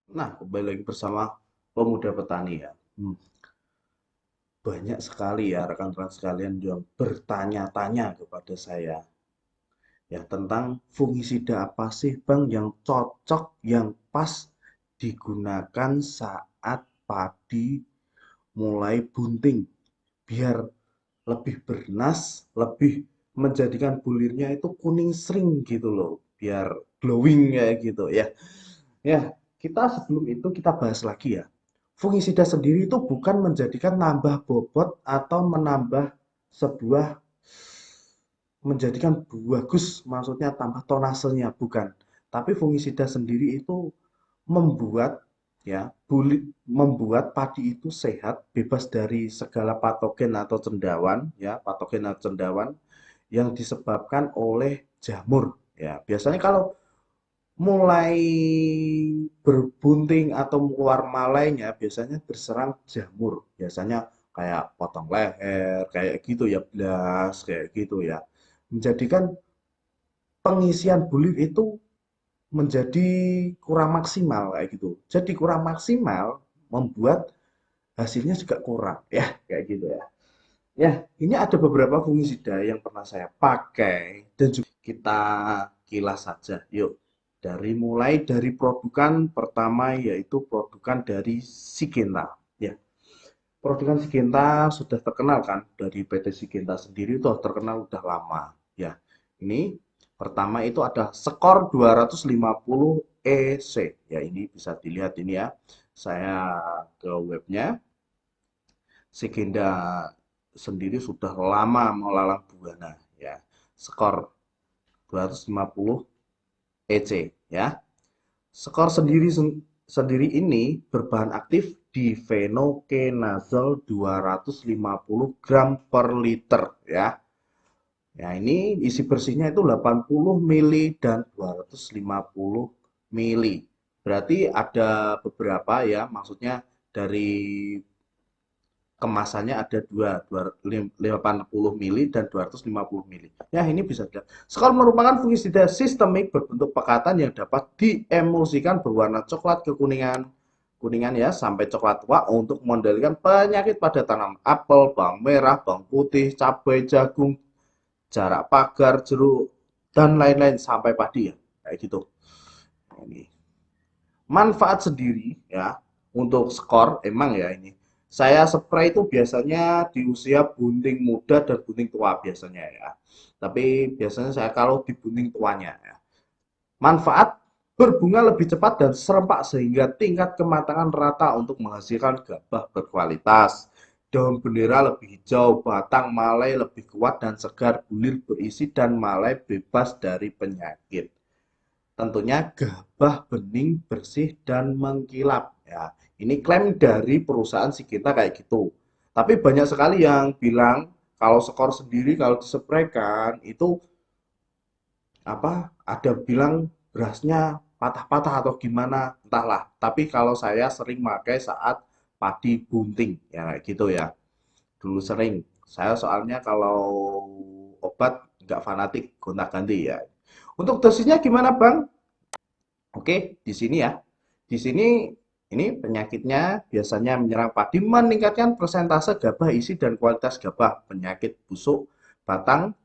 Nah, kembali lagi bersama Pemuda Petani ya. Banyak sekali ya rekan-rekan sekalian yang bertanya-tanya kepada saya ya tentang fungisida apa sih Bang yang cocok, yang pas digunakan saat padi mulai bunting biar lebih bernas, lebih menjadikan bulirnya itu kuning sering gitu loh, biar glowing kayak gitu ya. Ya, kita sebelum itu kita bahas lagi ya. Fungisida sendiri itu bukan menjadikan nambah bobot atau menambah sebuah menjadikan bagus, maksudnya tambah tonasenya bukan. Tapi fungisida sendiri itu membuat ya, membuat padi itu sehat, bebas dari segala patogen atau cendawan ya, patogen atau cendawan yang disebabkan oleh jamur ya. Biasanya kalau mulai berbunting atau keluar malainya biasanya berserang jamur. Biasanya kayak potong leher, kayak gitu ya, blas, kayak gitu ya. Menjadikan pengisian bulir itu menjadi kurang maksimal kayak gitu. Jadi kurang maksimal membuat hasilnya juga kurang ya, kayak gitu ya. Ya, ini ada beberapa fungisida yang pernah saya pakai dan juga kita kilas saja. Yuk, mulai dari produkan pertama yaitu produkan dari Syngenta. Ya, produkan Syngenta sudah terkenal kan dari PT Syngenta sendiri itu terkenal udah lama. Ya, ini pertama itu ada skor 250 EC. Ya, ini bisa dilihat ini ya. Saya ke webnya Sekenda sendiri sudah lama melalang buana ya. Skor 250 EC ya. Skor sendiri ini berbahan aktif difenokenazol 250 gram per liter ya. Ya, ini isi bersihnya itu 80 mili dan 250 mili. Berarti ada beberapa ya, maksudnya dari kemasannya ada dua, 80 mili dan 250 mili. Ya, ini bisa dilihat. Skor merupakan fungisida sistemik berbentuk pekatan yang dapat diemulsikan berwarna coklat kekuningan kuningan ya sampai coklat tua untuk mengendalikan penyakit pada tanaman apel, bawang merah, bawang putih, cabai, jagung, jarak pagar, jeruk dan lain-lain sampai padi ya. Kayak gitu. Ini manfaat sendiri ya untuk skor emang ya ini. Saya spray itu biasanya di usia bunting muda dan bunting tua biasanya ya. Tapi biasanya saya kalau di bunting tuanya ya. Manfaat berbunga lebih cepat dan serempak sehingga tingkat kematangan rata untuk menghasilkan gabah berkualitas. Daun bendera lebih hijau, batang malai lebih kuat dan segar, bulir berisi dan malai bebas dari penyakit. Tentunya gabah bening, bersih, dan mengkilap. Ya, ini klaim dari perusahaan si kita kayak gitu. Tapi banyak sekali yang bilang kalau skor sendiri kalau dispraykan itu apa? Ada bilang berasnya patah-patah atau gimana, entahlah. Tapi kalau saya sering pakai saat padi bunting, ya kayak gitu ya. Dulu sering. Saya soalnya kalau obat nggak fanatik, gonta-ganti ya. Untuk dosisnya gimana, Bang? Oke, di sini ya. Di sini ini penyakitnya biasanya menyerang padi meningkatkan persentase gabah isi dan kualitas gabah, penyakit busuk batang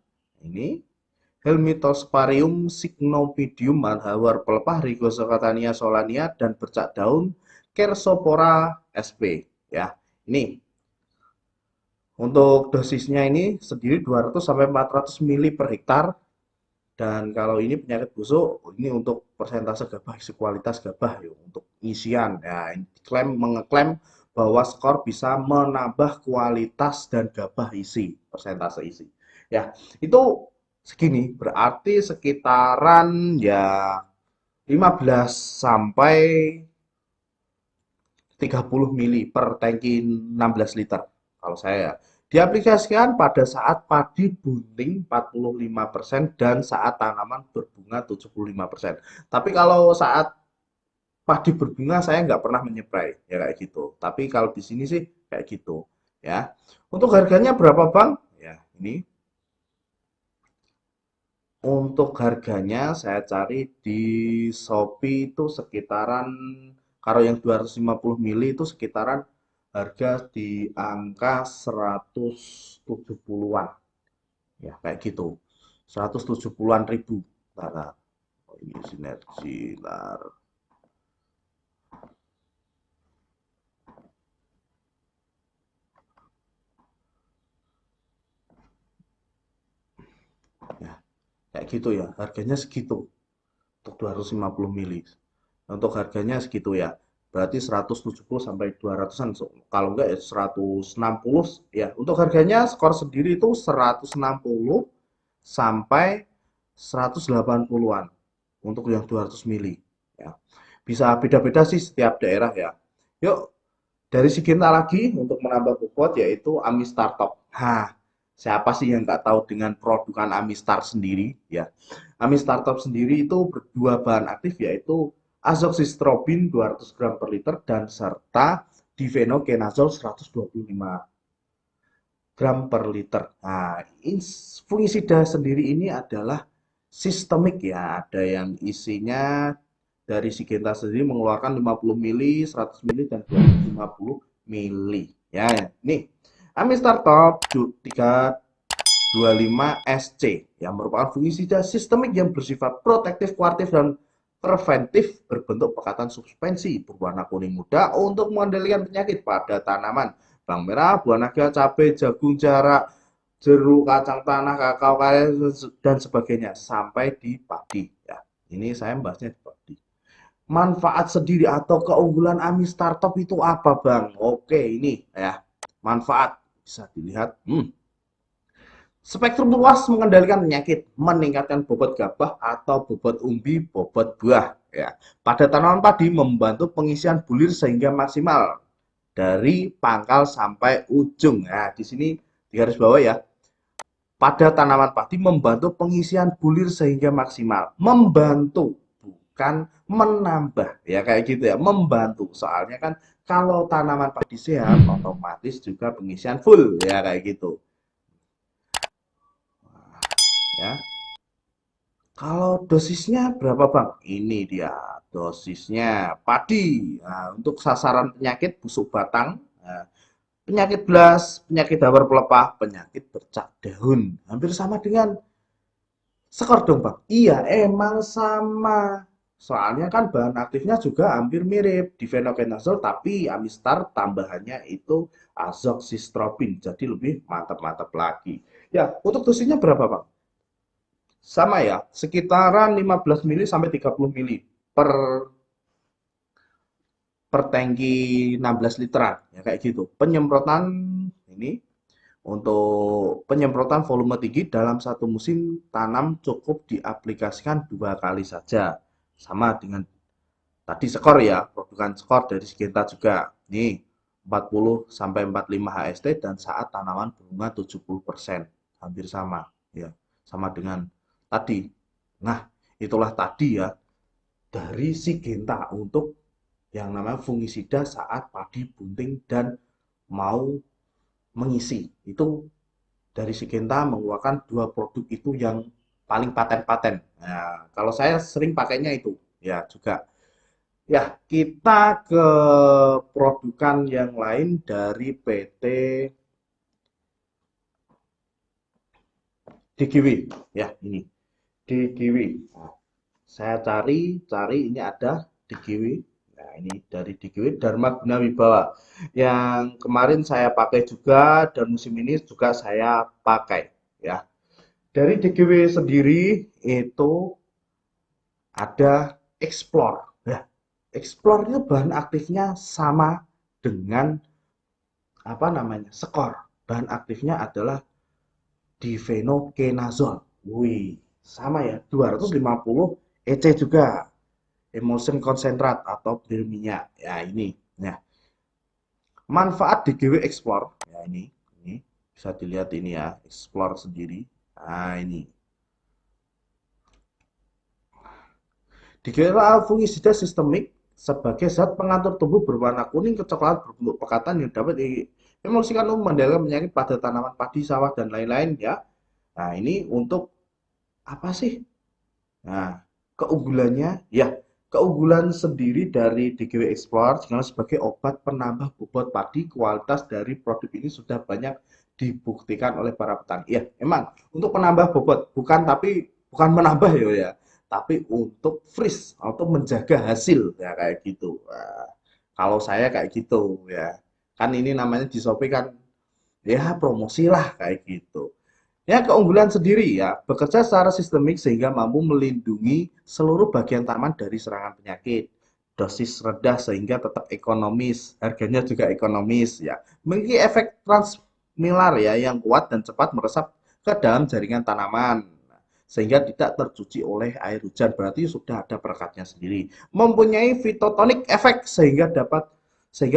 ini Helminthosporium cycnopidium manhawar pelepah Rigosocatania solania dan bercak daun Chersopora sp ya. Ini untuk dosisnya ini sendiri 200 sampai 400 mili per hektar. Dan kalau ini penyakit busuk, ini untuk persentase gabah, isi kualitas gabah ya, untuk isian. Ya, ini mengeklaim bahwa skor bisa menambah kualitas dan gabah isi, persentase isi. Ya, itu segini, berarti sekitaran ya 15 sampai 30 mili per tangki 16 liter kalau saya ya. Diaplikasikan pada saat padi bunting 45% dan saat tanaman berbunga 75%. Tapi kalau saat padi berbunga saya nggak pernah menyeprai ya kayak gitu. Tapi kalau di sini sih kayak gitu ya. Untuk harganya berapa Bang? Ya, ini untuk harganya saya cari di Shopee itu sekitaran Kalau yang 250 mili itu sekitaran harga di angka 170-an. Ya, kayak gitu. 170-an ribu. Nah, oh, ini sinergi. Nah, ya, kayak gitu ya. Harganya segitu untuk 250 mili. Untuk harganya segitu ya. Berarti 170 sampai 200-an. So, kalau enggak ya 160 ya. Untuk harganya skor sendiri itu 160 sampai 180-an untuk yang 200 mili ya. Bisa beda-beda sih setiap daerah ya. Yuk, dari Siginta lagi untuk menambah bobot yaitu Ami Startup. Nah, siapa sih yang nggak tahu dengan produkan Ami Start sendiri ya? Ami Startup sendiri itu berdua bahan aktif yaitu azoxystrobin 200 gram per liter dan serta difenoconazole 125 gram per liter. Nah, fungisida sendiri ini adalah sistemik ya. Ada yang isinya dari Syngenta sendiri mengeluarkan 50 mili, 100 mili, dan 250 mili. Ya, nih. Ami Startup 325SC yang merupakan fungisida sistemik yang bersifat protektif, kuartif, dan preventif berbentuk pekatan suspensi berwarna kuning muda untuk mengendalikan penyakit pada tanaman bawang merah, buah naga, cabai, jagung, jarak, jeruk, kacang tanah, kakao, dan sebagainya sampai di padi. Ya, ini saya membahasnya di padi. Manfaat sendiri atau keunggulan Ami Startup itu apa, Bang? Oke, ini ya. Manfaat bisa dilihat. Spektrum luas mengendalikan penyakit, meningkatkan bobot gabah atau bobot umbi, bobot buah. Ya. Pada tanaman padi membantu pengisian bulir sehingga maksimal dari pangkal sampai ujung. Nah, di sini di garis bawah ya. Pada tanaman padi membantu pengisian bulir sehingga maksimal. Membantu, bukan menambah. Ya kayak gitu ya, membantu. Soalnya kan kalau tanaman padi sehat, otomatis juga pengisian full. Ya kayak gitu. Ya. Kalau dosisnya berapa Bang? Ini dia dosisnya padi. Nah, untuk sasaran penyakit busuk batang, nah, penyakit belas, penyakit hawar pelepah, penyakit bercak daun. Hampir sama dengan skor dong Bang. Iya, emang sama. Soalnya kan bahan aktifnya juga hampir mirip di fenoconazole, tapi Amistar tambahannya itu azoxystrobin. Jadi lebih mantap-mantap lagi. Ya, untuk dosisnya berapa Bang? Sama ya, sekitaran 15 mili sampai 30 mili per per tangki 16 literan ya kayak gitu. Penyemprotan ini untuk penyemprotan volume tinggi dalam satu musim tanam cukup diaplikasikan 2 kali saja. Sama dengan tadi skor ya, produkan skor dari Syngenta juga. Nih 40 sampai 45 HST dan saat tanaman berbunga 70%. Hampir sama ya. Sama dengan tadi. Nah, itulah tadi ya dari Syngenta untuk yang namanya fungisida saat padi bunting dan mau mengisi. Itu dari Syngenta mengeluarkan 2 produk itu yang paling paten-paten. Nah, kalau saya sering pakainya itu ya juga. Ya, kita ke produkan yang lain dari PT DGW. Ya, ini DGW. Nah, saya cari ini ada DGW. Nah, ini dari DGW Dharma Guna Wibawa. Yang kemarin saya pakai juga dan musim ini juga saya pakai ya. Dari DGW sendiri itu ada Explore. Nah, Explore itu bahan aktifnya sama dengan apa namanya? Skor. Bahan aktifnya adalah difenoconazole. Wih, sama ya, 250 EC juga. Emulsion konsentrat atau pil minyak. Ya, ini. Nah, manfaat DGW Explore. Ya, ini bisa dilihat ini ya, Explore sendiri. Nah, ini. Dikira fungisida sistemik sebagai zat pengatur tumbuh berwarna kuning kecoklatan berbentuk pekatan yang dapat diemulsikan untuk mengendalikan penyakit pada tanaman padi, sawah, dan lain-lain ya. Nah, ini untuk apa sih? Nah, keunggulannya ya Keunggulan sendiri dari DGW Explore dikenal sebagai obat penambah bobot padi. Kualitas dari produk ini sudah banyak dibuktikan oleh para petani. Ya, emang untuk penambah bobot, bukan menambah ya, tapi untuk freeze atau menjaga hasil ya kayak gitu. Nah, kalau saya kayak gitu ya, kan ini namanya di Shopee kan ya promosi lah kayak gitu. Ya, keunggulan sendiri ya, bekerja secara sistemik sehingga mampu melindungi seluruh bagian tanaman dari serangan penyakit. Dosis rendah sehingga tetap ekonomis, harganya juga ekonomis ya. Memiliki efek transmilar ya yang kuat dan cepat meresap ke dalam jaringan tanaman sehingga tidak tercuci oleh air hujan, berarti sudah ada perekatnya sendiri. Mempunyai fitotonik efek sehingga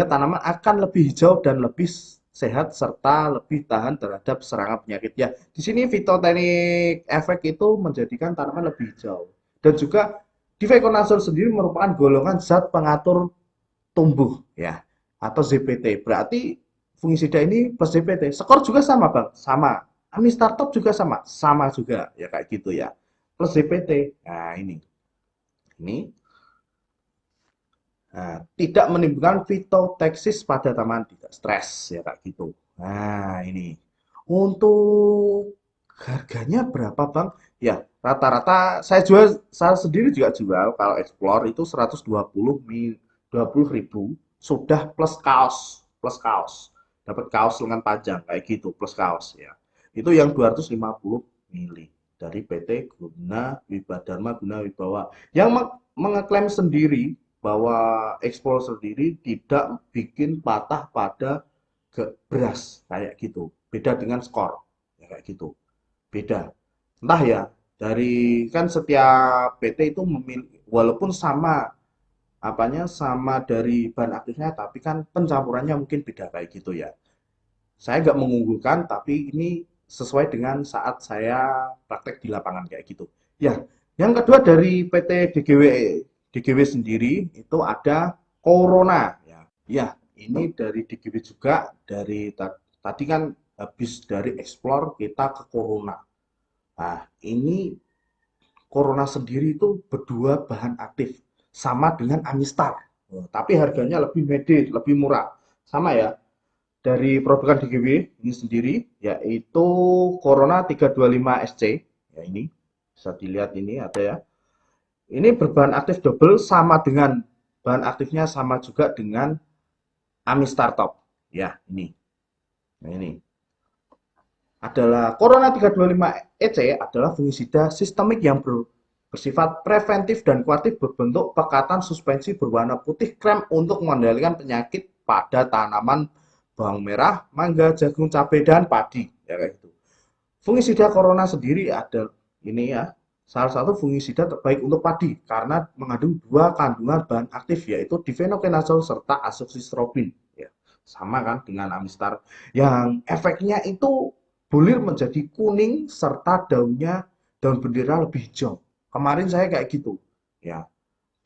tanaman akan lebih hijau dan lebih sehat serta lebih tahan terhadap serangan penyakit. Ya, di sini fitoteknik efek itu menjadikan tanaman lebih hijau. Dan juga difekonazol sendiri merupakan golongan zat pengatur tumbuh ya atau ZPT. Berarti fungisida ini plus ZPT. Skor juga sama, Bang. Sama. Amistartop juga sama. Sama juga ya kayak gitu ya. Plus ZPT. Nah, ini. Ini tidak menimbulkan fitoteksis pada tanaman, tidak stres ya kayak gitu. Nah, ini untuk harganya berapa, Bang? Ya, rata-rata saya sendiri juga jual kalau Explore itu 120 sudah plus kaos. Dapat kaos lengan panjang kayak gitu, plus kaos ya. Itu yang 250 mili dari PT Guna Wibadharma Guna Wibawa yang mengeklaim sendiri bahwa ekspor sendiri tidak bikin patah pada ke beras kayak gitu. Beda dengan skor ya kayak gitu. Beda. Entah ya, dari kan setiap PT itu memiliki walaupun sama apanya sama dari bahan aktifnya tapi kan pencampurannya mungkin beda kayak gitu ya. Saya nggak mengunggulkan tapi ini sesuai dengan saat saya praktek di lapangan kayak gitu. Ya, yang kedua dari PT DGW sendiri itu ada Corona ya. Ya, ini dari DGW juga tadi kan habis dari Explore kita ke Corona. Nah, ini Corona sendiri itu berdua bahan aktif sama dengan Amistar. Oh, tapi harganya lebih mede, lebih murah. Sama ya, dari produk DGW ini sendiri yaitu Corona 325 SC ya, ini bisa dilihat ini ada ya, ini berbahan aktif double sama dengan bahan aktifnya sama juga dengan Amistar Top ya, ini adalah Corona 325 EC adalah fungisida sistemik yang bersifat preventif dan kuatif berbentuk pekatan suspensi berwarna putih krem untuk mengendalikan penyakit pada tanaman bawang merah, mangga, jagung, cabai, dan padi. Ya kayak gitu. Fungisida Corona sendiri ada ini ya, salah satu fungisida terbaik untuk padi karena mengandung dua kandungan bahan aktif yaitu difenoconazole serta azoxystrobin. Ya, sama kan dengan Amistar yang efeknya itu bulir menjadi kuning serta daun bendera lebih hijau. Kemarin saya kayak gitu. Ya,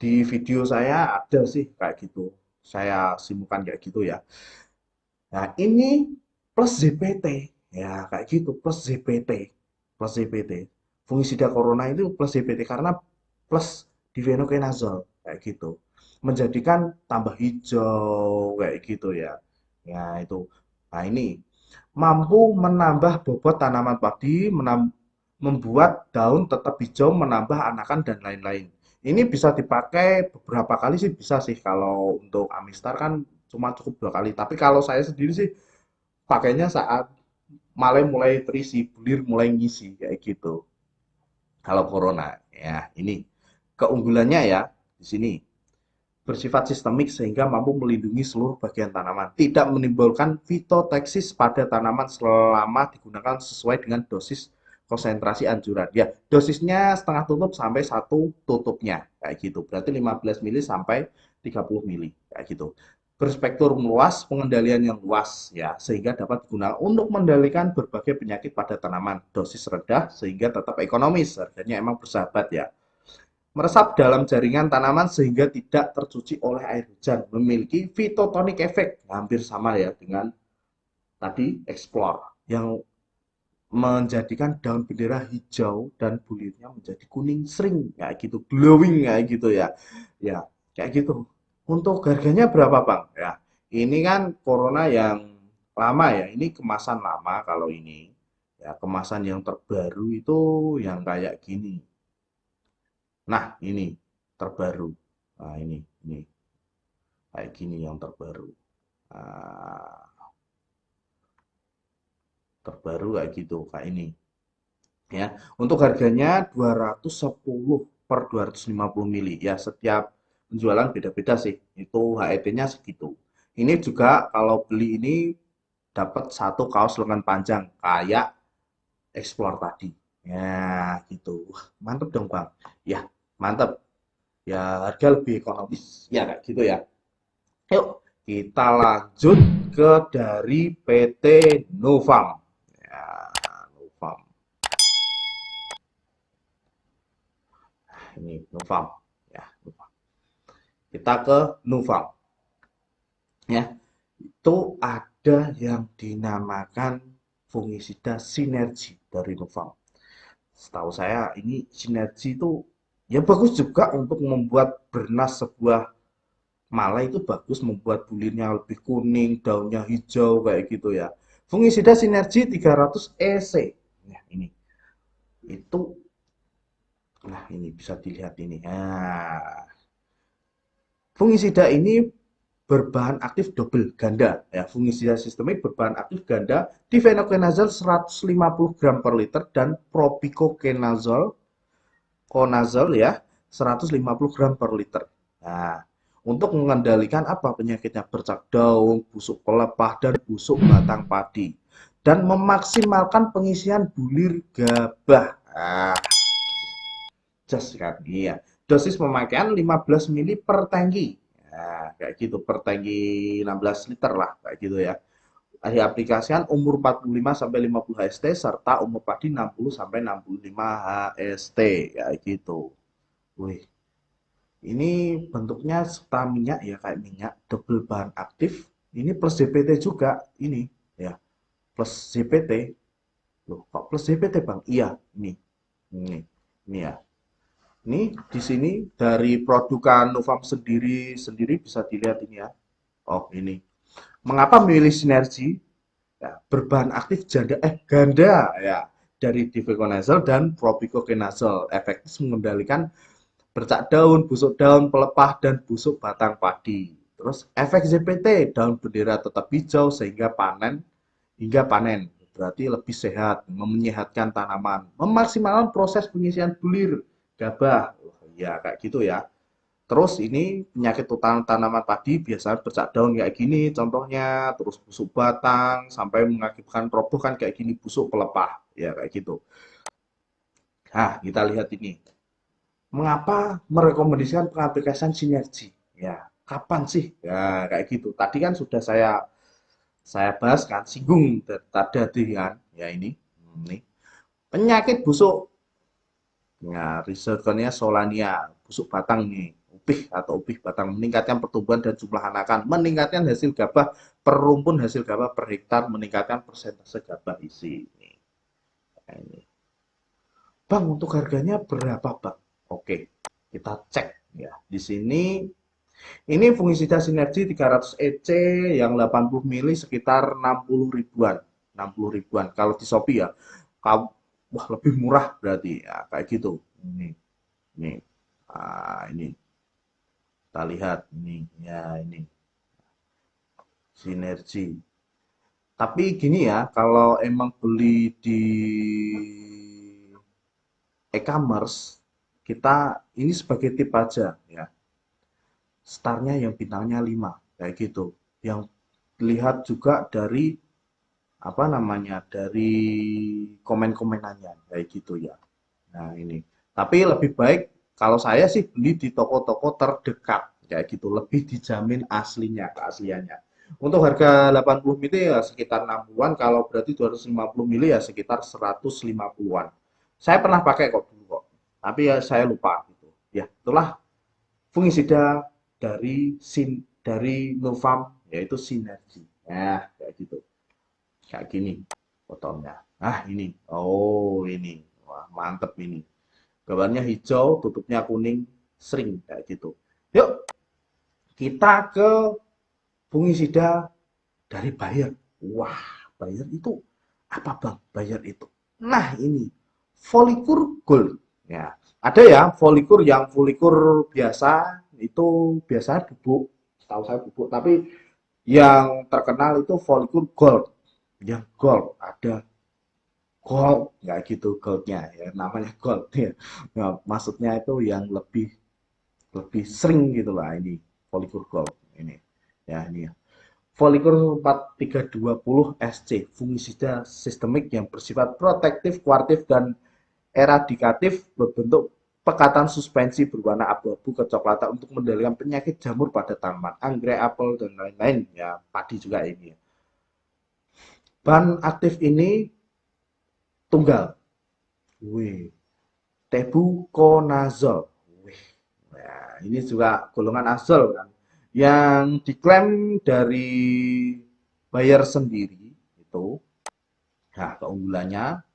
di video saya ada sih kayak gitu. Saya simukan kayak gitu ya. Nah, ini plus ZPT. Ya, kayak gitu, plus ZPT. Plus ZPT. Fungisida corona itu plus ZPT karena plus difenoconazole kayak gitu. Menjadikan tambah hijau kayak gitu ya. Ya, itu. Nah, ini mampu menambah bobot tanaman padi, membuat daun tetap hijau, menambah anakan dan lain-lain. Ini bisa dipakai beberapa kali sih bisa sih kalau untuk Amistar kan cuma cukup 2 kali. Tapi kalau saya sendiri sih pakainya saat malah mulai terisi, bulir mulai ngisi kayak gitu. Kalau Corona ya ini keunggulannya ya di sini bersifat sistemik sehingga mampu melindungi seluruh bagian tanaman, tidak menimbulkan fitoteksis pada tanaman selama digunakan sesuai dengan dosis konsentrasi anjuran. Ya, dosisnya setengah tutup sampai satu tutupnya kayak gitu. Berarti 15 mili sampai 30 mili kayak gitu. Berspektrum luas, pengendalian yang luas ya, sehingga dapat digunakan untuk mengendalikan berbagai penyakit pada tanaman. Dosis rendah sehingga tetap ekonomis, harganya emang bersahabat ya, meresap dalam jaringan tanaman sehingga tidak tercuci oleh air hujan, memiliki fitotonik efek, hampir sama ya dengan tadi Explore yang menjadikan daun bendera hijau dan bulirnya menjadi kuning sering kayak gitu, glowing kayak gitu ya. Ya, kayak gitu. Untuk harganya berapa, Bang? Ya, ini kan corona yang lama ya. Ini kemasan lama kalau ini. Ya, kemasan yang terbaru itu yang kayak gini. Nah, ini terbaru. Nah, ini kayak gini yang terbaru. Nah, terbaru kayak gitu, kayak ini. Ya, untuk harganya 210 per 250 mili. Ya, setiap penjualan beda-beda sih. Itu HET-nya segitu. Ini juga kalau beli ini dapat satu kaos lengan panjang kayak Explore tadi. Ya, gitu. Wah, mantep dong, Bang. Ya, mantep. Ya, harga lebih ekonomis. Ya, kayak gitu ya. Yuk, kita lanjut ke dari PT Novam. Ya, Novam. Ini Novam. Ya, Novam. Kita ke Novam. Ya, itu ada yang dinamakan fungisida sinergi dari Novam. Setahu saya ini sinergi itu ya bagus juga untuk membuat bernas sebuah malai itu bagus membuat bulirnya lebih kuning, daunnya hijau kayak gitu ya. Fungisida sinergi 300 EC. Nah, ini itu nah ini bisa dilihat ini. Nah, fungisida ini berbahan aktif double ganda ya, fungisida sistemik berbahan aktif ganda difenoconazole 150 gram per liter dan propicoconazole ya 150 gram per liter. Nah, untuk mengendalikan apa penyakitnya bercak daun, busuk pelepah dan busuk batang padi dan memaksimalkan pengisian bulir gabah. Nah, jas kan iya. Dosis pemakaian 15 mili per tangki. Nah, kayak gitu per tangki 16 liter lah kayak gitu ya. Diaplikasikan umur 45 sampai 50 HST serta umur padi 60 sampai 65 HST kayak gitu. Wih, ini bentuknya serta minyak ya kayak minyak double bahan aktif. Ini plus ZPT juga ini ya plus ZPT. Loh, kok plus ZPT Bang? Iya, ini, ini ya. Ini di sini dari produkan Novam sendiri sendiri bisa dilihat ini ya. Oh, ini. Mengapa memilih sinergi? Ya, berbahan aktif ganda ya dari diviconazole dan propicoconazole efektif mengendalikan bercak daun, busuk daun, pelepah, dan busuk batang padi. Terus efek ZPT, daun bendera tetap hijau sehingga panen. Berarti lebih sehat, menyehatkan tanaman, memaksimalkan proses pengisian bulir gabah. Ya kayak gitu ya. Terus ini penyakit tanaman padi biasanya bercak daun kayak gini contohnya, terus busuk batang sampai mengakibatkan roboh kan kayak gini busuk pelepah. Ya kayak gitu. Nah, kita lihat ini. Mengapa merekomendasikan pengaplikasian sinergi? Ya, kapan sih? Ya, kayak gitu. Tadi kan sudah saya bahas kan, singgung tadi kan. Ya ini, ini penyakit busuk. Ya, risetnya Solania, busuk batang nih. Upih atau upih batang meningkatkan pertumbuhan dan jumlah anakan, meningkatkan hasil gabah per rumpun hasil gabah per hektar, meningkatkan persentase gabah isi. Nah, ini. Bang, untuk harganya berapa, Bang? Oke, kita cek ya. Di sini ini fungisida sinergi 300 EC yang 80 mili sekitar 60 ribuan. 60 ribuan. Kalau di Shopee ya, wah lebih murah berarti ya kayak gitu. Ini, ini kita lihat ini ya ini sinergi. Tapi gini ya, kalau emang beli di e-commerce, kita ini sebagai tip aja ya. Startnya yang bintangnya 5 kayak gitu. Yang lihat juga dari apa namanya dari komen-komenannya kayak gitu ya. Nah ini. Tapi lebih baik kalau saya sih beli di toko-toko terdekat kayak gitu. Lebih dijamin aslinya, keasliannya. Untuk harga 80 mili ya sekitar 60-an, kalau berarti 250 mili ya sekitar 150-an. Saya pernah pakai kok dulu kok. Tapi ya saya lupa gitu. Ya, itulah fungisida dari Novam yaitu sinergi. Nah, kayak gitu. Kayak gini fotonya. Ah, ini. Oh, ini. Wah, mantep ini. Gambarnya hijau, tutupnya kuning, sering kayak gitu. Yuk, kita ke fungisida dari Bayer. Wah, Bayer itu apa bang? Bayer itu. Nah, ini Folikur Gold. Ya, ada ya folikur yang folikur biasa itu biasa bubuk, tahu saya bubuk. Tapi yang terkenal itu folikur gold. Yang gold ada gold, nggak gitu goldnya ya, namanya gold ya. Nah, maksudnya itu yang lebih lebih sering gitu lah ini folikur gold ini. Ya, ini ya. Folikur 4320 SC, fungisida sistemik yang bersifat protektif, kuartif, dan eradikatif berbentuk pekatan suspensi berwarna abu-abu kecoklatan untuk mengendalikan penyakit jamur pada tanaman, anggrek, apel, dan lain-lain. Ya, padi juga ini ya. Bahan aktif ini tunggal. Wih, tebuconazole. Wih, nah, ini juga golongan azol kan. Yang diklaim dari Bayer sendiri itu, nah keunggulannya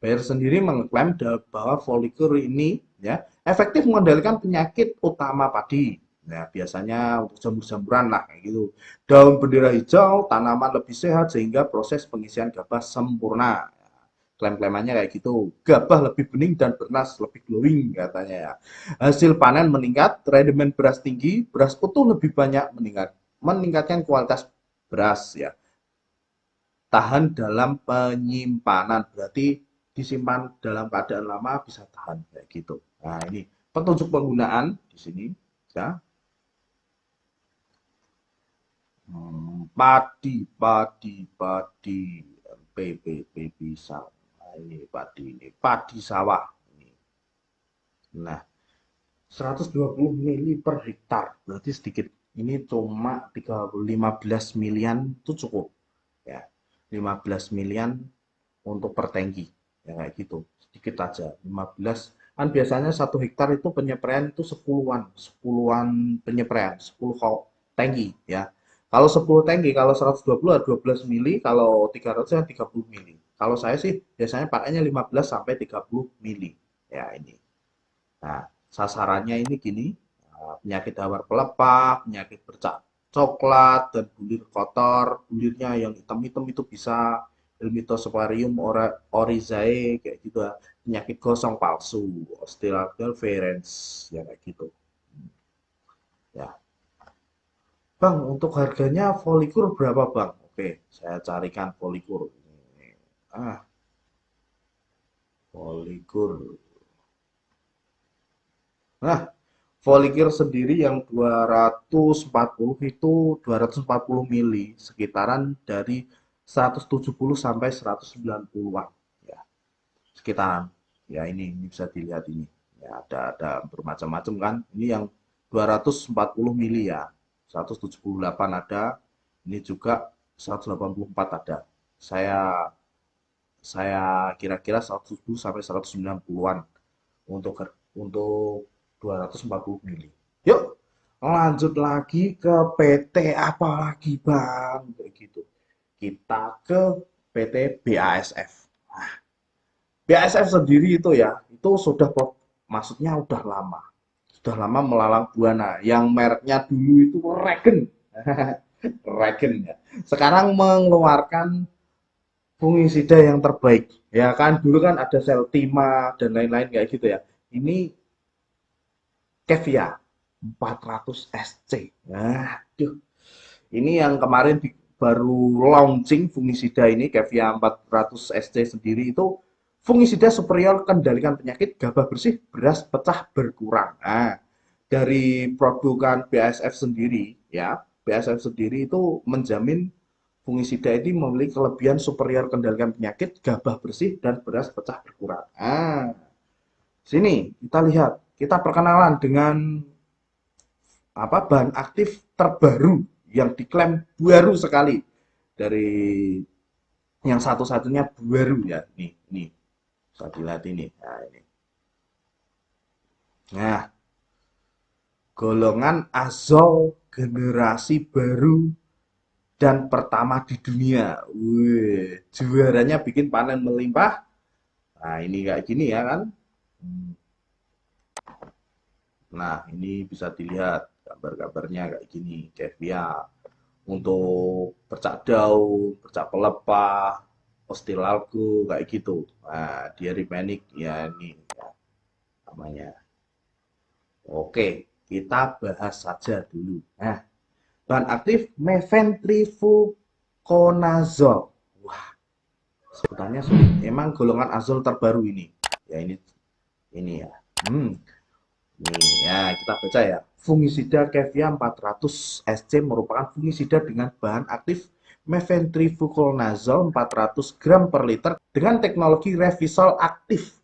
Bayer sendiri mengklaim bahwa folikur ini ya efektif mengendalikan penyakit utama padi. Nah, biasanya untuk jamur-jamuran lah kayak gitu. Daun bendera hijau, tanaman lebih sehat sehingga proses pengisian gabah sempurna. Klaim-klaimannya kayak gitu. Gabah lebih bening dan bernas lebih glowing katanya ya. Hasil panen meningkat, rendemen beras tinggi, beras utuh lebih banyak meningkatkan kualitas beras ya. Tahan dalam penyimpanan berarti disimpan dalam keadaan lama bisa tahan kayak gitu. Nah, ini petunjuk penggunaan di sini ya. Padi, padi, padi, PPP bisa. Nah, ini padi ini, padi sawah. Ini. Nah, 120 mili per hektar berarti sedikit. Ini cuma 15 milian itu cukup ya. 15 milian untuk per tangki ya kayak gitu, sedikit aja 15. Kan biasanya 1 hektar itu penyepraian itu sepuluhan penyepraian 10 tangki ya. Kalau 10 tangki, kalau 120 ada 12 mili, kalau 300 ya 30 mili. Kalau saya sih biasanya pakainya 15 sampai 30 mili ya ini. Nah, sasarannya ini gini, penyakit hawar pelepah, penyakit bercak coklat, dan bulir kotor. Bulirnya yang hitam-hitam itu bisa Helminthosporium oryzae kayak gitu ya. Penyakit gosong palsu, Osteoarthritis verens, ya kayak gitu. Ya, Bang, untuk harganya folikur berapa, Bang? Oke, saya carikan folikur. Ah, folikur. Nah, Volikir sendiri yang 240 itu 240 mili, sekitaran dari 170 sampai 190-an ya, sekitaran. Ya ini bisa dilihat ini. Ya ada bermacam-macam kan. Ini yang 240 mili ya. 178 ada. Ini juga 184 ada. Saya kira-kira 170 sampai 190-an untuk untuk 240 mili. Yuk, lanjut lagi ke PT apa lagi Bang? Kayak gitu. Kita ke PT BASF. Nah, BASF sendiri itu ya, itu sudah maksudnya udah lama. Sudah lama melalang buana. Yang mereknya dulu itu Regen. Regen ya. Sekarang mengeluarkan fungisida yang terbaik. Ya kan dulu kan ada Seltima dan lain-lain kayak gitu ya. Ini Kevia 400 SC. Aduh, ini yang kemarin baru launching fungisida ini Kevia 400 SC sendiri itu fungisida superior kendalikan penyakit gabah bersih, beras pecah berkurang. Nah, dari produkan BASF sendiri ya, BASF sendiri itu menjamin fungisida ini memiliki kelebihan superior kendalikan penyakit gabah bersih dan beras pecah berkurang. Ah, sini kita lihat, kita perkenalan dengan apa bahan aktif terbaru yang diklaim baru sekali dari yang satu-satunya baru ya. Nih, bisa dilihat ini. Nah, ini. Nah, golongan azol generasi baru dan pertama di dunia. Wih, juaranya bikin panen melimpah. Nah, ini kayak gini ya kan. Nah, ini bisa dilihat gambar-gambarnya kayak gini. Kevia untuk bercak daun, bercak pelepah, ostilalgo kayak gitu. Nah, diari panik ya ini ya, namanya. Oke, kita bahas saja dulu. Nah, bahan aktif mefentrifuconazole. Wah, sebutannya sulit. Emang golongan azol terbaru ini. Ya ini ya. Hmm, Nih ya, kita baca ya. Fungisida Kevia 400 SC merupakan fungisida dengan bahan aktif mefentrifuconazole 400 gram per liter dengan teknologi Revisol aktif.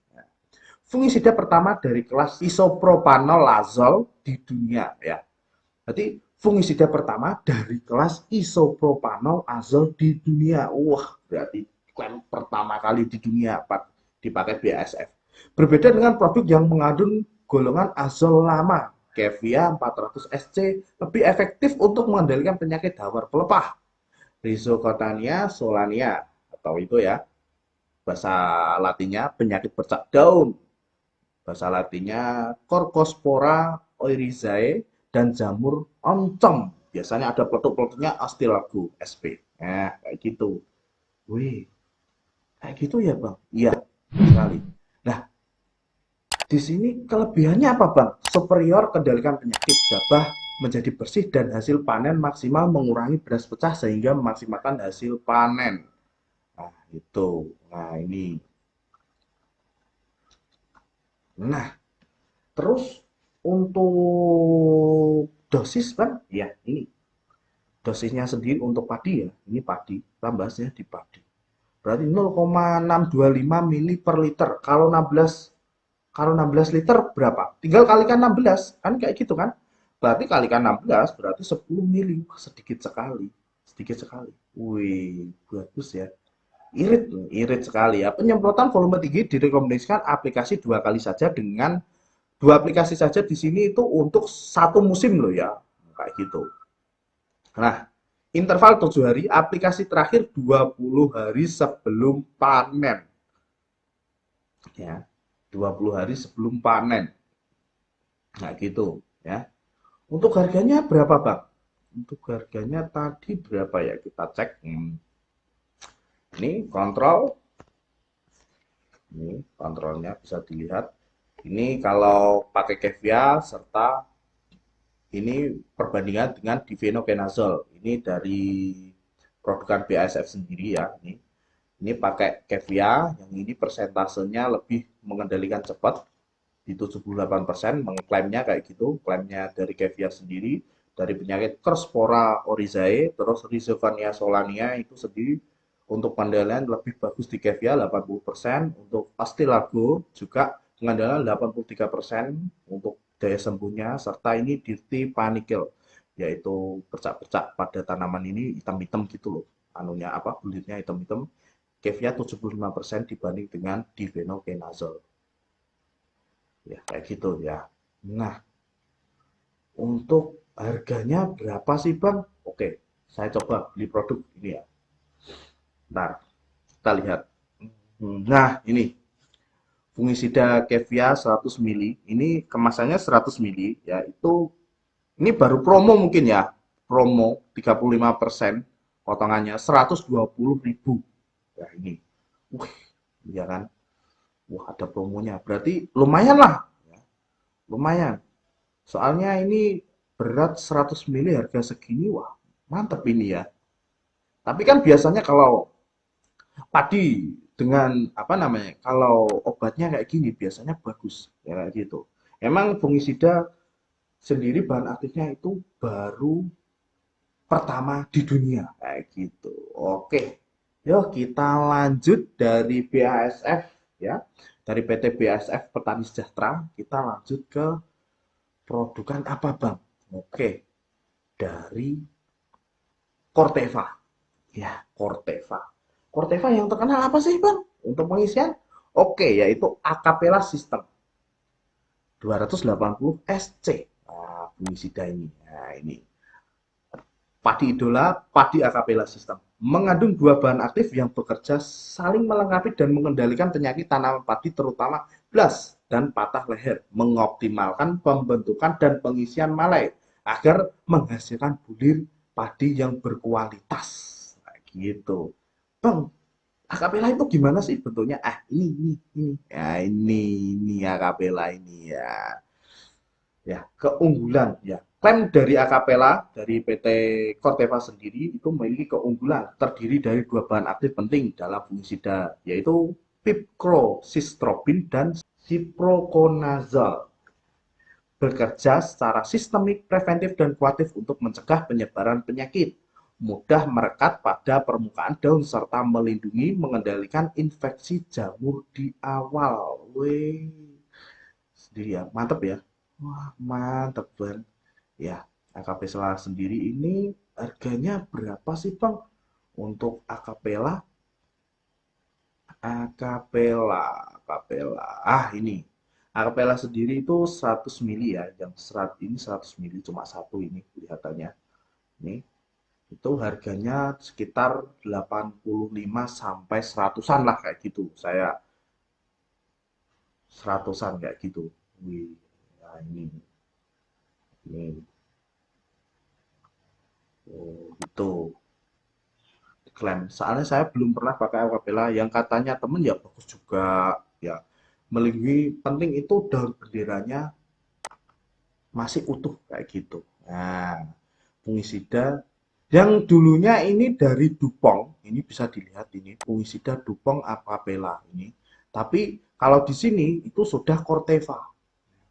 Fungisida pertama dari kelas isopropanolazole di dunia ya. Berarti fungisida pertama dari kelas isopropanolazole di dunia. Wah, berarti klaim pertama kali di dunia dipakai BASF. Berbeda dengan produk yang mengandung golongan azol lama, Kevia 400 SC lebih efektif untuk mengendalikan penyakit hawar pelepah, Rhizoctania solania atau itu ya bahasa latinnya penyakit bercak daun, bahasa latinnya Corcospora oryzae dan jamur oncom. Biasanya ada peletuk-peletuknya Astilago sp. Nah, kayak gitu. Wih, kayak gitu ya, Bang? Iya, sekali. Nah, di sini kelebihannya apa, Bang? Superior kendalikan penyakit gabah menjadi bersih dan hasil panen maksimal mengurangi beras pecah sehingga memaksimalkan hasil panen. Nah, itu. Nah, ini. Nah, terus untuk dosis, Bang? Ya, ini. Dosisnya sendiri untuk padi ya. Ini padi, tambahnya di padi. Berarti 0,625 mili per liter. Kalau 16 liter berapa? Tinggal kalikan 16, kan kayak gitu kan? Berarti kalikan 16 berarti 10 mili. Sedikit sekali. Sedikit sekali. Wih, bagus ya. Irit sekali ya. Penyemprotan volume tinggi direkomendasikan aplikasi dua kali saja dengan dua aplikasi saja di sini itu untuk satu musim loh ya. Kayak gitu. Nah, interval 7 hari, aplikasi terakhir 20 hari sebelum panen. Ya, 20 hari sebelum panen. Nah, gitu ya. Untuk harganya berapa, Bang? Untuk harganya tadi berapa ya? Kita cek. Ini kontrol. Ini kontrolnya bisa dilihat. Ini kalau pakai Kevia serta ini perbandingan dengan difenoconazole. Ini dari produkan BASF sendiri ya. Ini pakai Kevia, yang ini persentasenya lebih mengendalikan cepat di 78%, mengklaimnya kayak gitu, klaimnya dari Kevia sendiri, dari penyakit Kerspora oryzae, terus Rhizoctania solania itu sendiri untuk pengendalian lebih bagus di Kevia 80%, untuk Astilago juga pengendalian 83% untuk daya sembuhnya, serta ini Dirty Panicle, yaitu bercak-bercak pada tanaman ini hitam-hitam gitu loh, anunya apa, kulitnya hitam-hitam, Kevia 75% dibanding dengan difenoconazole. Ya, kayak gitu ya. Nah, untuk harganya berapa sih, Bang? Oke, saya coba beli produk ini ya. Ntar, kita lihat. Nah, ini fungisida Kevia 100 mili. Ini kemasannya 100 mili ya. Ini baru promo mungkin ya. Promo 35% potongannya 120.000. Ya, ini. Wih, iya kan? Wah, ada promonya. Berarti lumayan lah. Ya, lumayan. Soalnya ini berat 100 mili harga segini, wah mantep ini ya. Tapi kan biasanya kalau padi dengan apa namanya, kalau obatnya kayak gini biasanya bagus ya kayak gitu. Emang fungisida sendiri bahan aktifnya itu baru pertama di dunia kayak gitu. Oke, yuk kita lanjut dari BASF ya, dari PT BASF Petani Sejahtera kita lanjut ke produkan apa, Bang? Oke, dari Corteva. Ya, Corteva. Corteva yang terkenal apa sih, Bang? Untuk pengisian? Oke, yaitu Acapella System 280 SC. Nah, fungisida ini. Nah, ini Padi idola, padi akapela sistem. Mengandung dua bahan aktif yang bekerja saling melengkapi dan mengendalikan penyakit tanaman padi terutama blas dan patah leher, mengoptimalkan pembentukan dan pengisian malai agar menghasilkan bulir padi yang berkualitas. Nah, gitu. Bang, akapela itu gimana sih bentuknya? Ah, ini. Ya, ini akapela ini ya. Ya, keunggulan ya. Klaim dari Acapella dari PT Corteva sendiri itu memiliki keunggulan terdiri dari dua bahan aktif penting dalam fungisida yaitu pipcrocystropin dan ciproconazole. Bekerja secara sistemik, preventif dan kuatif untuk mencegah penyebaran penyakit. Mudah merekat pada permukaan daun serta melindungi mengendalikan infeksi jamur di awal. Wih, sendiri ya, mantep ya. Wah, mantep banget. Ya, Acapella sendiri ini harganya berapa sih, Bang? Untuk Acapella? Acapella. Ah, ini. Acapella sendiri itu 100 mili ya. Yang serat ini 100 mili cuma satu ini kelihatannya. Ini itu harganya sekitar 85 sampai 100-an lah kayak gitu. Saya 100-an kayak gitu. Wih, nah ini. Oh, gitu. Klaim. Soalnya saya belum pernah pakai Acapella yang katanya temen ya bagus juga ya. Melindungi penting itu daun benderanya masih utuh kayak gitu. Nah, fungisida yang dulunya ini dari Dupont, ini bisa dilihat ini fungisida Dupont Acapella ini. Tapi kalau di sini itu sudah Corteva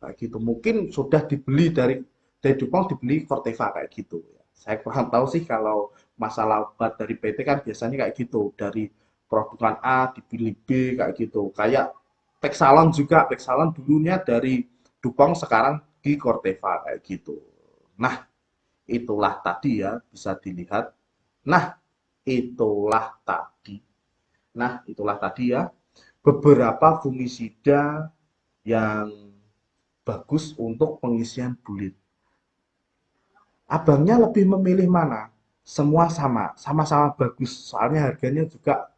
kayak gitu. Mungkin sudah dibeli dari Dupont dibeli Corteva kayak gitu ya. Saya kurang tahu sih kalau masalah obat dari PT kan biasanya kayak gitu, dari produkan A dipilih B kayak gitu. Kayak Texalon juga, Texalon dulunya dari Dupont sekarang di Corteva kayak gitu. Nah, itulah tadi ya bisa dilihat. Nah, itulah tadi. Itulah tadi ya beberapa fungisida yang bagus untuk pengisian bulir. Abangnya lebih memilih mana? Semua sama-sama bagus. Soalnya harganya juga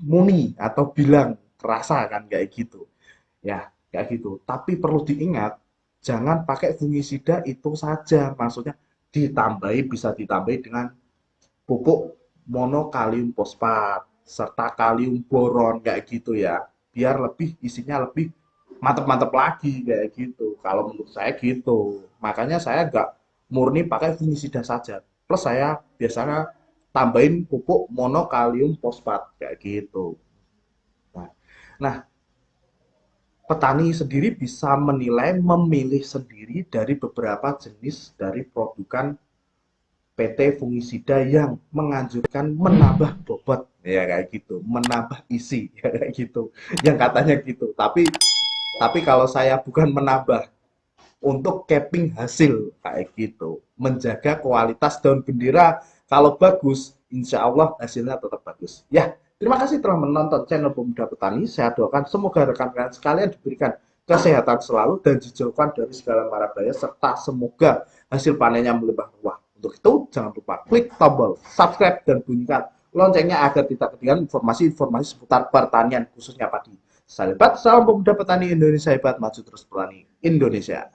muni atau bilang kerasa kan kayak gitu. Ya, kayak gitu. Tapi perlu diingat, jangan pakai fungisida itu saja. Maksudnya ditambahi bisa ditambahi dengan pupuk monokalium fosfat serta kalium boron kayak gitu ya. Biar lebih isinya lebih mantep-mantep lagi kayak gitu. Kalau menurut saya gitu. Makanya saya nggak murni pakai fungisida saja. Plus saya biasanya tambahin pupuk monokalium fosfat kayak gitu. Nah, nah, petani sendiri bisa menilai, memilih sendiri dari beberapa jenis dari produkan PT fungisida yang menganjurkan menambah bobot ya kayak gitu, menambah isi ya kayak gitu. Yang katanya gitu. Tapi kalau saya bukan menambah untuk capping hasil kayak gitu, menjaga kualitas daun bendera kalau bagus, insya Allah hasilnya tetap bagus. Ya, terima kasih telah menonton channel Pemuda Petani. Saya doakan semoga rekan-rekan sekalian diberikan kesehatan selalu dan dijauhkan dari segala mara bahaya serta semoga hasil panennya melimpah ruah. Untuk itu, jangan lupa klik tombol subscribe dan bunyikan loncengnya agar tidak ketinggalan informasi-informasi seputar pertanian khususnya padi. Salam pemuda petani Indonesia hebat, maju terus petani Indonesia.